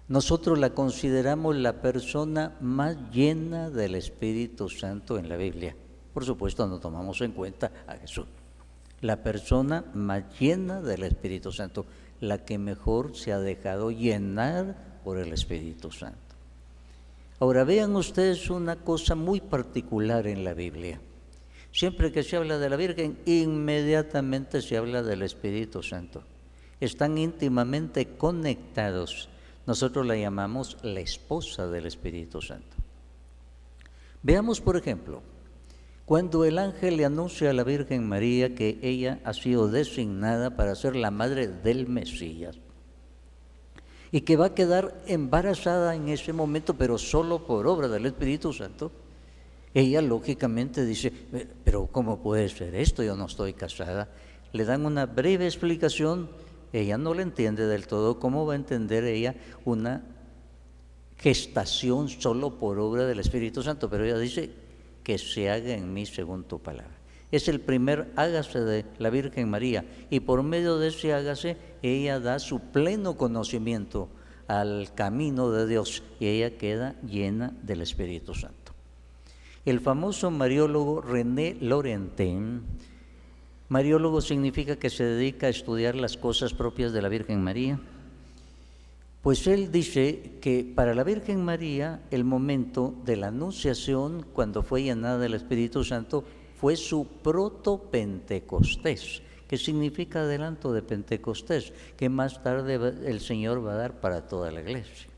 nosotros la consideramos la persona más llena del Espíritu Santo en la Biblia. Por supuesto, no tomamos en cuenta a Jesús. La persona más llena del Espíritu Santo, la que mejor se ha dejado llenar por el Espíritu Santo. Ahora vean ustedes una cosa muy particular en la Biblia. Siempre que se habla de la Virgen, inmediatamente se habla del Espíritu Santo. Están íntimamente conectados. Nosotros la llamamos la esposa del Espíritu Santo. Veamos, por ejemplo, cuando el ángel le anuncia a la Virgen María que ella ha sido designada para ser la madre del Mesías y que va a quedar embarazada en ese momento, pero solo por obra del Espíritu Santo, ella lógicamente dice, pero ¿cómo puede ser esto? Yo no estoy casada. Le dan una breve explicación, ella no le entiende del todo. ¿Cómo va a entender ella una gestación solo por obra del Espíritu Santo? Pero ella dice, que se haga en mí según tu palabra. Es el primer hágase de la Virgen María, y por medio de ese hágase ella da su pleno conocimiento al camino de Dios y ella queda llena del Espíritu Santo. El famoso mariólogo René Laurentin, mariólogo significa que se dedica a estudiar las cosas propias de la Virgen María, pues él dice que para la Virgen María el momento de la anunciación, cuando fue llenada del Espíritu Santo, fue su proto-Pentecostés, que significa adelanto de Pentecostés, que más tarde el Señor va a dar para toda la iglesia.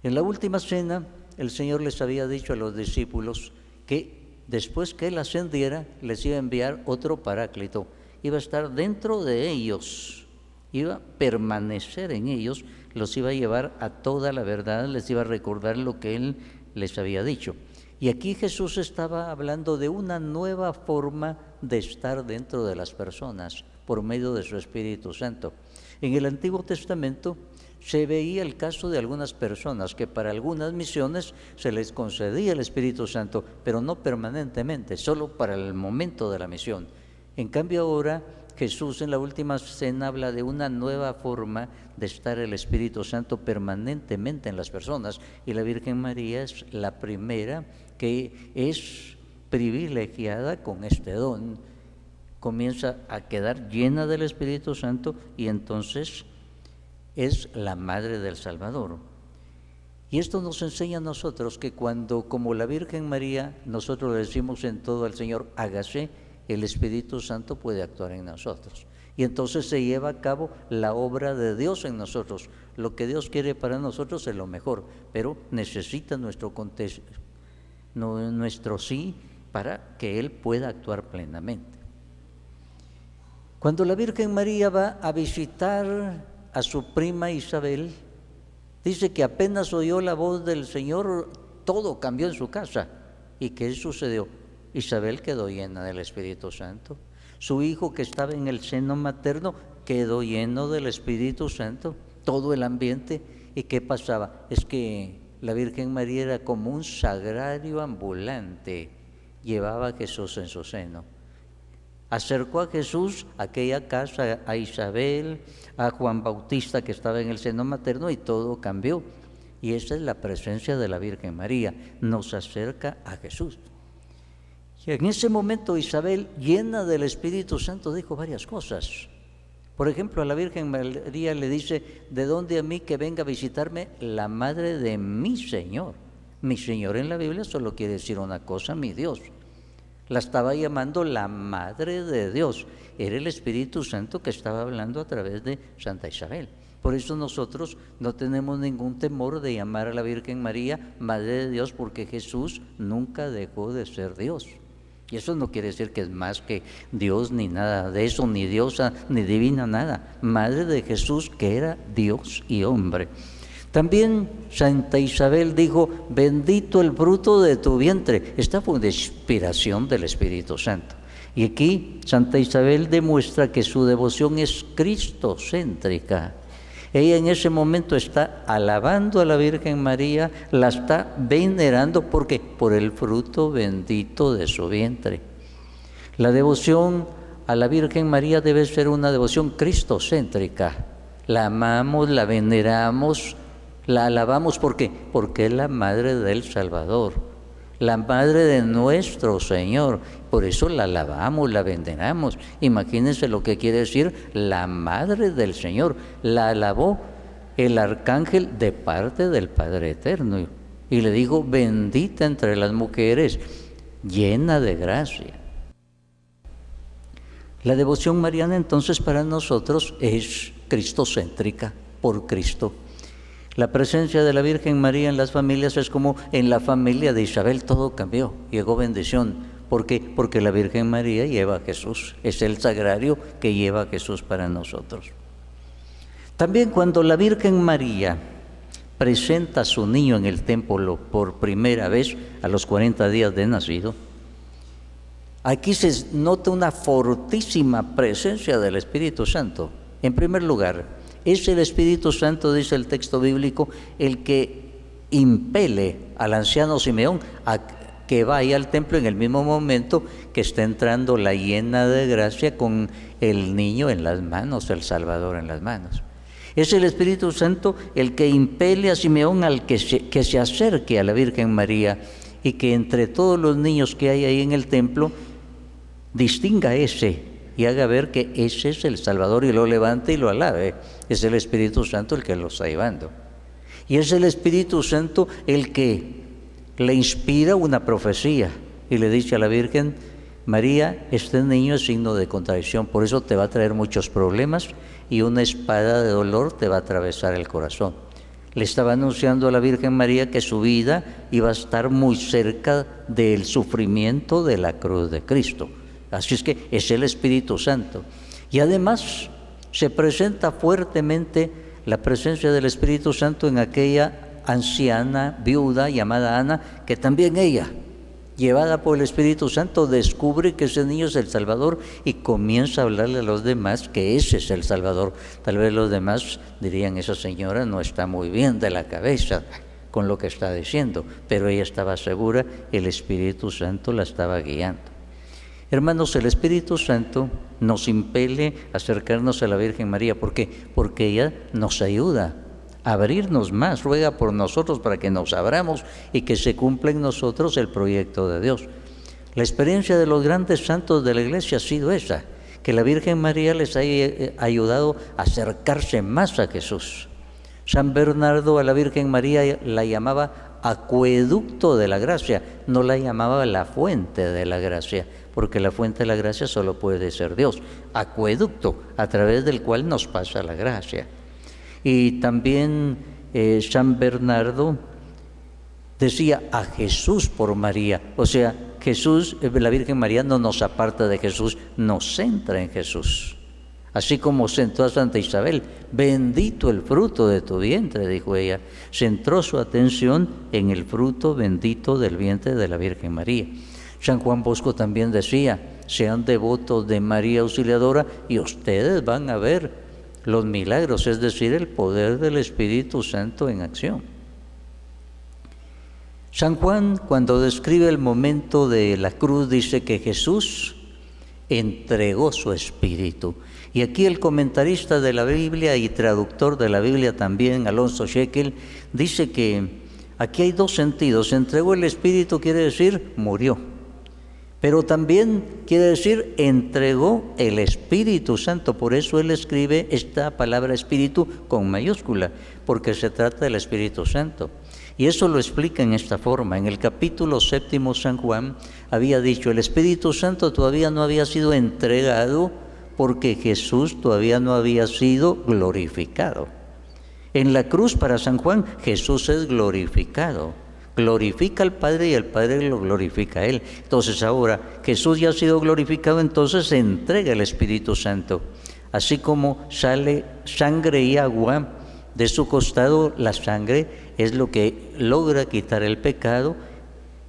En la última cena, el Señor les había dicho a los discípulos que después que Él ascendiera, les iba a enviar otro Paráclito, iba a estar dentro de ellos, iba a permanecer en ellos, los iba a llevar a toda la verdad, les iba a recordar lo que Él les había dicho. Y aquí Jesús estaba hablando de una nueva forma de estar dentro de las personas por medio de su Espíritu Santo. En el Antiguo Testamento se veía el caso de algunas personas que para algunas misiones se les concedía el Espíritu Santo, pero no permanentemente, solo para el momento de la misión. En cambio ahora Jesús en la última cena habla de una nueva forma de estar el Espíritu Santo permanentemente en las personas, y la Virgen María es la primera que es privilegiada con este don. Comienza a quedar llena del Espíritu Santo y entonces es la madre del Salvador. Y esto nos enseña a nosotros que cuando, como la Virgen María, nosotros le decimos en todo al Señor, hágase, el Espíritu Santo puede actuar en nosotros. Y entonces se lleva a cabo la obra de Dios en nosotros. Lo que Dios quiere para nosotros es lo mejor, pero necesita nuestro sí para que Él pueda actuar plenamente. Cuando la Virgen María va a visitar a su prima Isabel, dice que apenas oyó la voz del Señor, todo cambió en su casa. ¿Y qué sucedió? Isabel quedó llena del Espíritu Santo. Su hijo, que estaba en el seno materno, quedó lleno del Espíritu Santo. Todo el ambiente. ¿Y qué pasaba? Es que la Virgen María era como un sagrario ambulante. Llevaba a Jesús en su seno. Acercó a Jesús a aquella casa, a Isabel, a Juan Bautista, que estaba en el seno materno, y todo cambió. Y esa es la presencia de la Virgen María. Nos acerca a Jesús. Y en ese momento Isabel, llena del Espíritu Santo, dijo varias cosas. Por ejemplo, a la Virgen María le dice, ¿de dónde a mí que venga a visitarme la madre de mi Señor? Mi Señor en la Biblia solo quiere decir una cosa, mi Dios. La estaba llamando la Madre de Dios. Era el Espíritu Santo que estaba hablando a través de Santa Isabel. Por eso nosotros no tenemos ningún temor de llamar a la Virgen María Madre de Dios, porque Jesús nunca dejó de ser Dios. Y eso no quiere decir que es más que Dios, ni nada de eso, ni diosa, ni divina, nada. Madre de Jesús, que era Dios y hombre. También Santa Isabel dijo, bendito el fruto de tu vientre. Esta fue una inspiración del Espíritu Santo. Y aquí Santa Isabel demuestra que su devoción es cristocéntrica. Ella en ese momento está alabando a la Virgen María, la está venerando, ¿por qué? Por el fruto bendito de su vientre. La devoción a la Virgen María debe ser una devoción cristocéntrica. La amamos, la veneramos La alabamos ¿por qué? Porque es la madre del Salvador, la madre de nuestro Señor. Por eso la alabamos, la veneramos. Imagínense lo que quiere decir la madre del Señor. La alabó el arcángel de parte del Padre Eterno. Y le dijo, bendita entre las mujeres, llena de gracia. La devoción mariana entonces para nosotros es cristocéntrica, por Cristo. La presencia de la Virgen María en las familias es como en la familia de Isabel todo cambió, llegó bendición. ¿Por qué? Porque la Virgen María lleva a Jesús, es el sagrario que lleva a Jesús para nosotros. También cuando la Virgen María presenta a su niño en el templo por primera vez a los 40 días de nacido, aquí se nota una fortísima presencia del Espíritu Santo. En primer lugar, es el Espíritu Santo, dice el texto bíblico, el que impele al anciano Simeón a que vaya al templo en el mismo momento que está entrando la llena de gracia con el niño en las manos, el Salvador en las manos. Es el Espíritu Santo el que impele a Simeón al que se acerque a la Virgen María y que entre todos los niños que hay ahí en el templo distinga ese y haga ver que ese es el Salvador y lo levante y lo alabe. Es el Espíritu Santo el que lo está llevando. Y es el Espíritu Santo el que le inspira una profecía y le dice a la Virgen, María, este niño es signo de contradicción, por eso te va a traer muchos problemas y una espada de dolor te va a atravesar el corazón. Le estaba anunciando a la Virgen María que su vida iba a estar muy cerca del sufrimiento de la cruz de Cristo. Así es que es el Espíritu Santo. Y además se presenta fuertemente la presencia del Espíritu Santo en aquella anciana viuda llamada Ana, que también ella, llevada por el Espíritu Santo, descubre que ese niño es el Salvador y comienza a hablarle a los demás que ese es el Salvador. Tal vez los demás dirían, esa señora no está muy bien de la cabeza con lo que está diciendo, pero ella estaba segura, el Espíritu Santo la estaba guiando. Hermanos, el Espíritu Santo nos impele a acercarnos a la Virgen María. ¿Por qué? Porque ella nos ayuda a abrirnos más, ruega por nosotros para que nos abramos y que se cumpla en nosotros el proyecto de Dios. La experiencia de los grandes santos de la Iglesia ha sido esa, que la Virgen María les ha ayudado a acercarse más a Jesús. San Bernardo a la Virgen María la llamaba acueducto de la gracia, no la llamaba la fuente de la gracia, porque la fuente de la gracia solo puede ser Dios. Acueducto, a través del cual nos pasa la gracia. Y también San Bernardo decía a Jesús por María, o sea, Jesús, la Virgen María no nos aparta de Jesús, nos centra en Jesús. Así como centró a Santa Isabel, bendito el fruto de tu vientre, dijo ella. Centró su atención en el fruto bendito del vientre de la Virgen María. San Juan Bosco también decía, sean devotos de María Auxiliadora y ustedes van a ver los milagros, es decir, el poder del Espíritu Santo en acción. San Juan, cuando describe el momento de la cruz, dice que Jesús entregó su espíritu. Y aquí el comentarista de la Biblia y traductor de la Biblia también, Alonso Shekel, dice que aquí hay dos sentidos. Entregó el espíritu quiere decir murió, pero también quiere decir entregó el Espíritu Santo. Por eso él escribe esta palabra espíritu con mayúscula, porque se trata del Espíritu Santo. Y eso lo explica en esta forma. En el capítulo 7 San Juan había dicho, el Espíritu Santo todavía no había sido entregado porque Jesús todavía no había sido glorificado. En la cruz para San Juan, Jesús es glorificado. Glorifica al Padre y el Padre lo glorifica a Él. Entonces ahora Jesús ya ha sido glorificado, entonces se entrega el Espíritu Santo. Así como sale sangre y agua de su costado, la sangre es lo que logra quitar el pecado,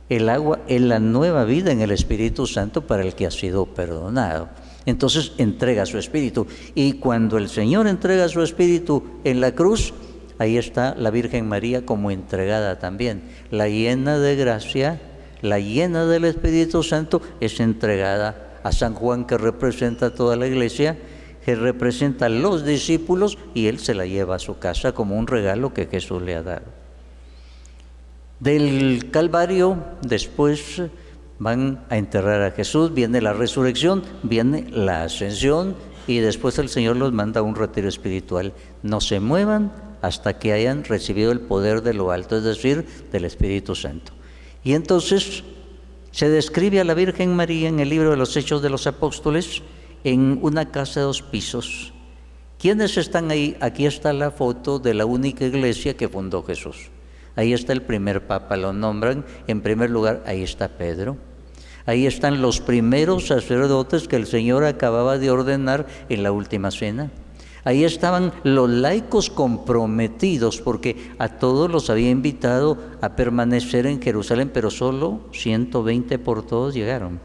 el agua es la nueva vida en el Espíritu Santo para el que ha sido perdonado. Entonces entrega su Espíritu. Y cuando el Señor entrega su Espíritu en la cruz, ahí está la Virgen María como entregada también. La llena de gracia, la llena del Espíritu Santo es entregada a San Juan, que representa a toda la Iglesia, que representa a los discípulos, y él se la lleva a su casa como un regalo que Jesús le ha dado. Del Calvario después van a enterrar a Jesús, viene la resurrección, viene la ascensión, y después el Señor los manda a un retiro espiritual. No se muevan hasta que hayan recibido el poder de lo alto, es decir, del Espíritu Santo. Y entonces se describe a la Virgen María en el libro de los Hechos de los Apóstoles en una casa de 2 pisos. ¿Quiénes están ahí? Aquí está la foto de la única iglesia que fundó Jesús. Ahí está el primer papa, lo nombran en primer lugar, ahí está Pedro. Ahí están los primeros sacerdotes que el Señor acababa de ordenar en la última cena. Ahí estaban los laicos comprometidos, porque a todos los había invitado a permanecer en Jerusalén, pero solo 120 por todos llegaron.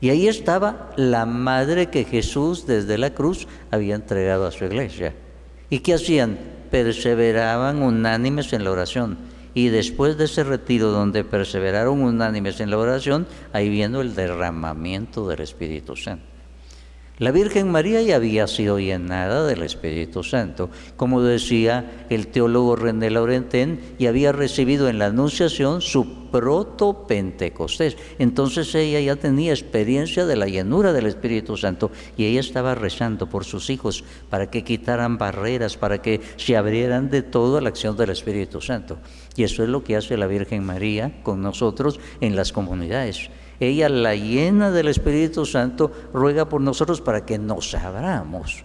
Y ahí estaba la madre que Jesús desde la cruz había entregado a su iglesia. ¿Y qué hacían? Perseveraban unánimes en la oración. Y después de ese retiro donde perseveraron unánimes en la oración, ahí vino el derramamiento del Espíritu Santo. La Virgen María ya había sido llenada del Espíritu Santo, como decía el teólogo René Laurentin, y había recibido en la Anunciación su proto-Pentecostés. Entonces ella ya tenía experiencia de la llenura del Espíritu Santo, y ella estaba rezando por sus hijos para que quitaran barreras, para que se abrieran de todo a la acción del Espíritu Santo. Y eso es lo que hace la Virgen María con nosotros en las comunidades. Ella, la llena del Espíritu Santo, ruega por nosotros para que nos abramos,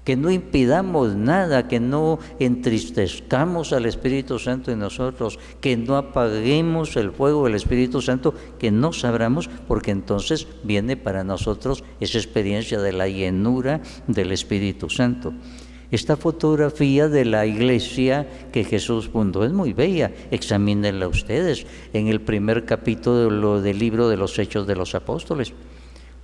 que no impidamos nada, que no entristezcamos al Espíritu Santo en nosotros, que no apaguemos el fuego del Espíritu Santo, que nos abramos, porque entonces viene para nosotros esa experiencia de la llenura del Espíritu Santo. Esta fotografía de la iglesia que Jesús fundó es muy bella, examínenla ustedes en el primer capítulo del libro de los Hechos de los Apóstoles.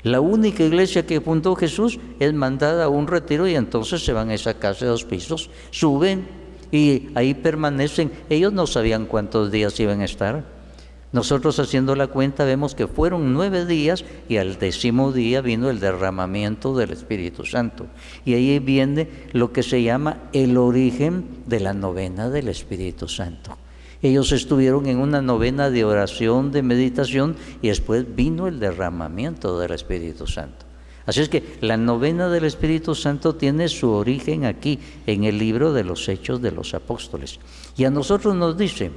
La única iglesia que fundó Jesús es mandada a un retiro, y entonces se van a esa casa de 2 pisos, suben y ahí permanecen. Ellos no sabían cuántos días iban a estar. Nosotros, haciendo la cuenta, vemos que fueron 9 días, y al 10º día vino el derramamiento del Espíritu Santo. Y ahí viene lo que se llama el origen de la novena del Espíritu Santo. Ellos estuvieron en una novena de oración, de meditación, y después vino el derramamiento del Espíritu Santo. Así es que la novena del Espíritu Santo tiene su origen aquí, en el libro de los Hechos de los Apóstoles. Y a nosotros nos dice,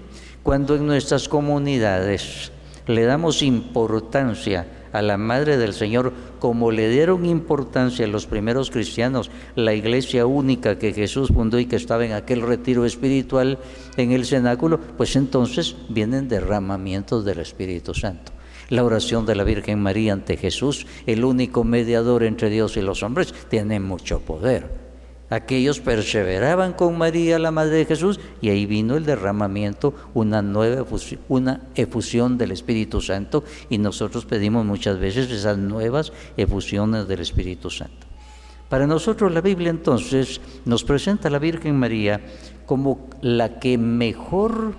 cuando en nuestras comunidades le damos importancia a la Madre del Señor, como le dieron importancia a los primeros cristianos, la iglesia única que Jesús fundó y que estaba en aquel retiro espiritual en el cenáculo, pues entonces vienen derramamientos del Espíritu Santo. La oración de la Virgen María ante Jesús, el único mediador entre Dios y los hombres, tiene mucho poder. Aquellos perseveraban con María, la Madre de Jesús, y ahí vino el derramamiento, una efusión del Espíritu Santo, y nosotros pedimos muchas veces esas nuevas efusiones del Espíritu Santo. Para nosotros la Biblia entonces nos presenta a la Virgen María como la que mejor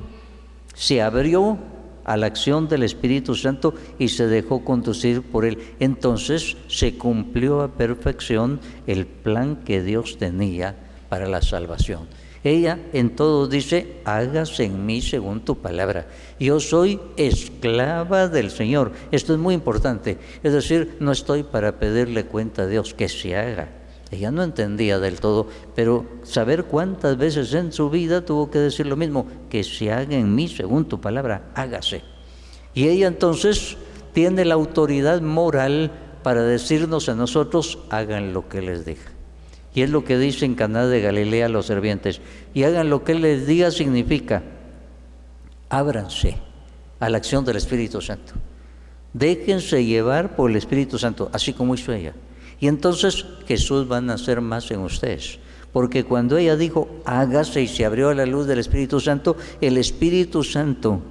se abrió a la acción del Espíritu Santo y se dejó conducir por él. Entonces se cumplió a perfección el plan que Dios tenía para la salvación. Ella en todo dice, hágase en mí según tu palabra. Yo soy esclava del Señor. Esto es muy importante. Es decir, no estoy para pedirle cuenta a Dios, que se haga. Ella no entendía del todo, pero saber cuántas veces en su vida tuvo que decir lo mismo, que se haga en mí según tu palabra, hágase. Y ella entonces tiene la autoridad moral para decirnos a nosotros, hagan lo que les diga. Y es lo que dice en Caná de Galilea a los sirvientes, y hagan lo que él les diga significa, ábranse a la acción del Espíritu Santo. Déjense llevar por el Espíritu Santo, así como hizo ella. Y entonces Jesús va a nacer más en ustedes, porque cuando ella dijo, hágase, y se abrió a la luz del Espíritu Santo, el Espíritu Santo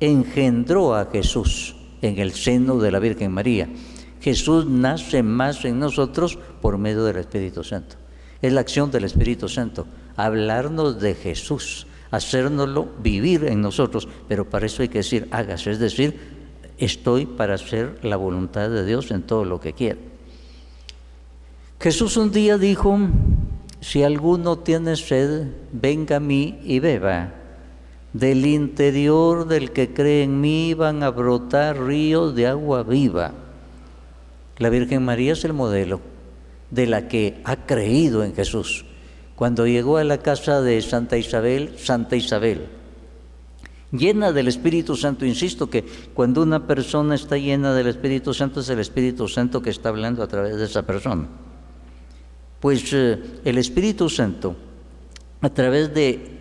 engendró a Jesús en el seno de la Virgen María. Jesús nace más en nosotros por medio del Espíritu Santo. Es la acción del Espíritu Santo, hablarnos de Jesús, hacérnoslo vivir en nosotros, pero para eso hay que decir, hágase, es decir, estoy para hacer la voluntad de Dios en todo lo que quiera. Jesús un día dijo: si alguno tiene sed, venga a mí y beba. Del interior del que cree en mí van a brotar ríos de agua viva. La Virgen María es el modelo de la que ha creído en Jesús. Cuando llegó a la casa de Santa Isabel, llena del Espíritu Santo, insisto que cuando una persona está llena del Espíritu Santo, es el Espíritu Santo que está hablando a través de esa persona. Pues el Espíritu Santo, a través de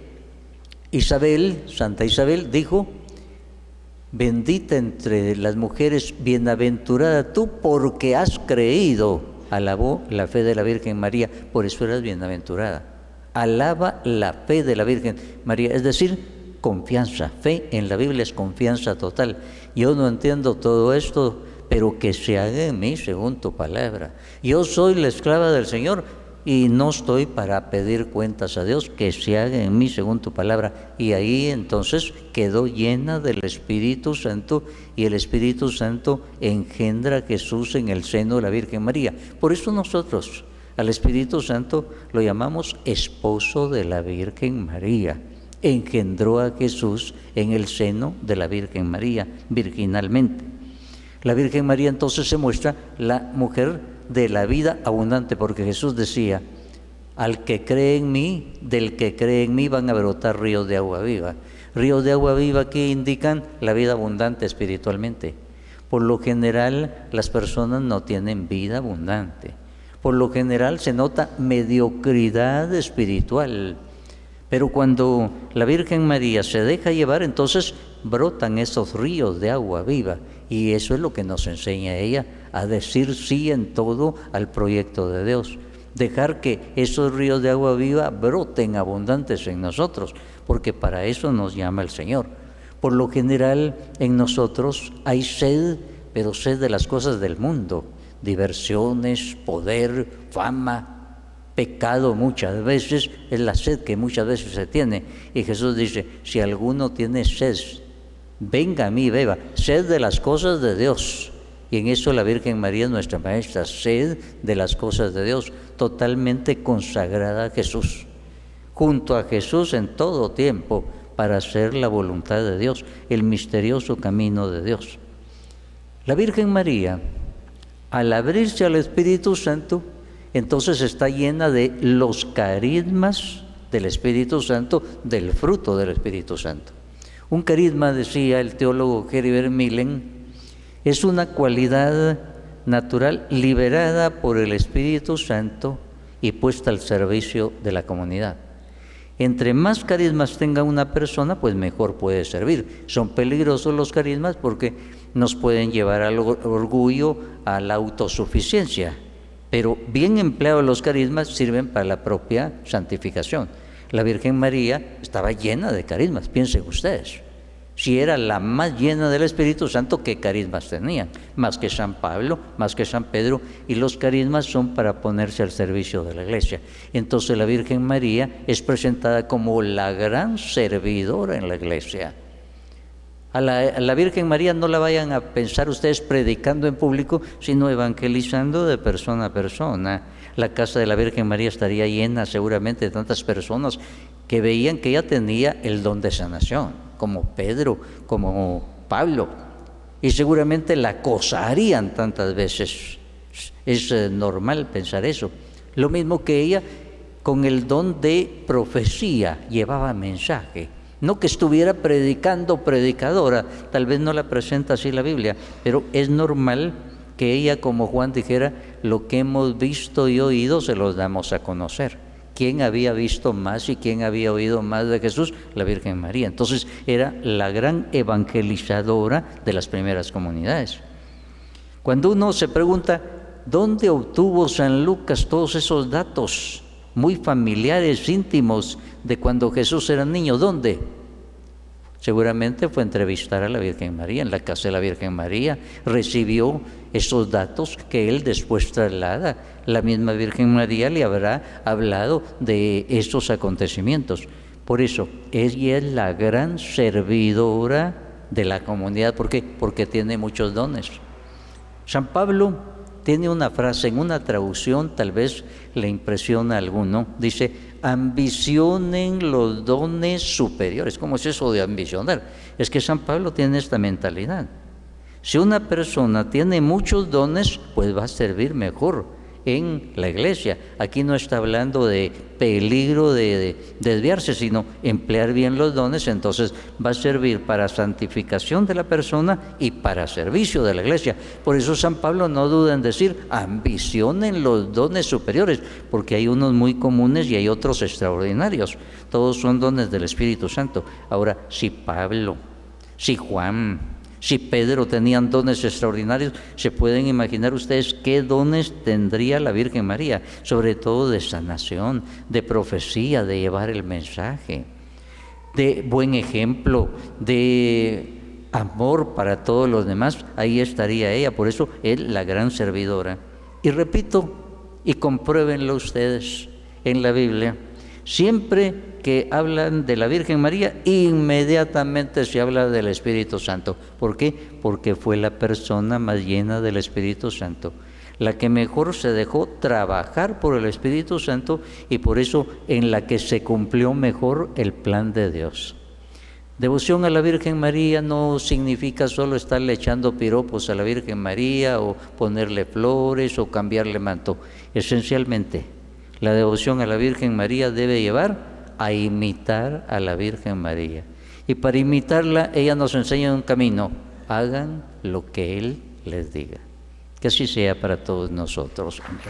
Isabel, Santa Isabel, dijo: bendita entre las mujeres, bienaventurada tú, porque has creído. Alabó la fe de la Virgen María, por eso eras bienaventurada. Alaba la fe de la Virgen María, es decir, confianza. Fe en la Biblia es confianza total. Yo no entiendo todo esto, pero que se haga en mí según tu palabra. Yo soy la esclava del Señor y no estoy para pedir cuentas a Dios, que se haga en mí según tu palabra. Y ahí entonces quedó llena del Espíritu Santo, y el Espíritu Santo engendra a Jesús en el seno de la Virgen María. Por eso nosotros al Espíritu Santo lo llamamos esposo de la Virgen María. Engendró a Jesús en el seno de la Virgen María, virginalmente. La Virgen María entonces se muestra la mujer de la vida abundante, porque Jesús decía: al que cree en mí, del que cree en mí van a brotar ríos de agua viva. Ríos de agua viva que indican la vida abundante espiritualmente. Por lo general las personas no tienen vida abundante. Por lo general se nota mediocridad espiritual. Pero cuando la Virgen María se deja llevar, entonces brotan esos ríos de agua viva. Y eso es lo que nos enseña ella, a decir sí en todo al proyecto de Dios. Dejar que esos ríos de agua viva broten abundantes en nosotros, porque para eso nos llama el Señor. Por lo general en nosotros hay sed, pero sed de las cosas del mundo. Diversiones, poder, fama, pecado muchas veces, es la sed que muchas veces se tiene. Y Jesús dice: si alguno tiene sed, venga a mí, beba. Sed de las cosas de Dios. Y en eso la Virgen María es nuestra maestra. Sed de las cosas de Dios, totalmente consagrada a Jesús, junto a Jesús en todo tiempo, para hacer la voluntad de Dios, el misterioso camino de Dios. La Virgen María, al abrirse al Espíritu Santo, entonces está llena de los carismas del Espíritu Santo, del fruto del Espíritu Santo. Un carisma, decía el teólogo Heribert Millen, es una cualidad natural liberada por el Espíritu Santo y puesta al servicio de la comunidad. Entre más carismas tenga una persona, pues mejor puede servir. Son peligrosos los carismas porque nos pueden llevar al orgullo, a la autosuficiencia. Pero bien empleados los carismas sirven para la propia santificación. La Virgen María estaba llena de carismas, piensen ustedes. Si era la más llena del Espíritu Santo, ¿qué carismas tenían? Más que San Pablo, más que San Pedro, y los carismas son para ponerse al servicio de la Iglesia. Entonces la Virgen María es presentada como la gran servidora en la Iglesia. A la Virgen María no la vayan a pensar ustedes predicando en público, sino evangelizando de persona a persona. La casa de la Virgen María estaría llena seguramente de tantas personas que veían que ella tenía el don de sanación, como Pedro, como Pablo, y seguramente la acosarían tantas veces. Es normal pensar eso. Lo mismo que ella, con el don de profecía, llevaba mensaje. No que estuviera predicadora, tal vez no la presenta así la Biblia, pero es normal que ella, como Juan, dijera: lo que hemos visto y oído se los damos a conocer. ¿Quién había visto más y quién había oído más de Jesús? La Virgen María. Entonces era la gran evangelizadora de las primeras comunidades. Cuando uno se pregunta, ¿dónde obtuvo San Lucas todos esos datos muy familiares, íntimos, de cuando Jesús era niño? ¿Dónde? Seguramente fue entrevistar a la Virgen María, en la casa de la Virgen María. Recibió esos datos que él después traslada. La misma Virgen María le habrá hablado de estos acontecimientos. Por eso, ella es la gran servidora de la comunidad. ¿Por qué? Porque tiene muchos dones. San Pablo tiene una frase en una traducción, tal vez le impresiona a alguno, dice, ambicionen los dones superiores. ¿Cómo es eso de ambicionar? Es que San Pablo tiene esta mentalidad. Si una persona tiene muchos dones, pues va a servir mejor en la iglesia. Aquí no está hablando de peligro de desviarse, sino emplear bien los dones, entonces va a servir para santificación de la persona y para servicio de la iglesia. Por eso San Pablo no duda en decir, ambicionen los dones superiores, porque hay unos muy comunes y hay otros extraordinarios. Todos son dones del Espíritu Santo. Ahora, si Pablo, si Juan, si Pedro tenían dones extraordinarios, ¿se pueden imaginar ustedes qué dones tendría la Virgen María? Sobre todo de sanación, de profecía, de llevar el mensaje, de buen ejemplo, de amor para todos los demás. Ahí estaría ella, por eso es la gran servidora. Y repito, y compruébenlo ustedes en la Biblia, siempre que hablan de la Virgen María, inmediatamente se habla del Espíritu Santo. ¿Por qué? Porque fue la persona más llena del Espíritu Santo, la que mejor se dejó trabajar por el Espíritu Santo y por eso en la que se cumplió mejor el plan de Dios. Devoción a la Virgen María no significa solo estarle echando piropos a la Virgen María o ponerle flores o cambiarle manto. Esencialmente, la devoción a la Virgen María debe llevar a imitar a la Virgen María. Y para imitarla, ella nos enseña un camino: hagan lo que Él les diga. Que así sea para todos nosotros. Amén.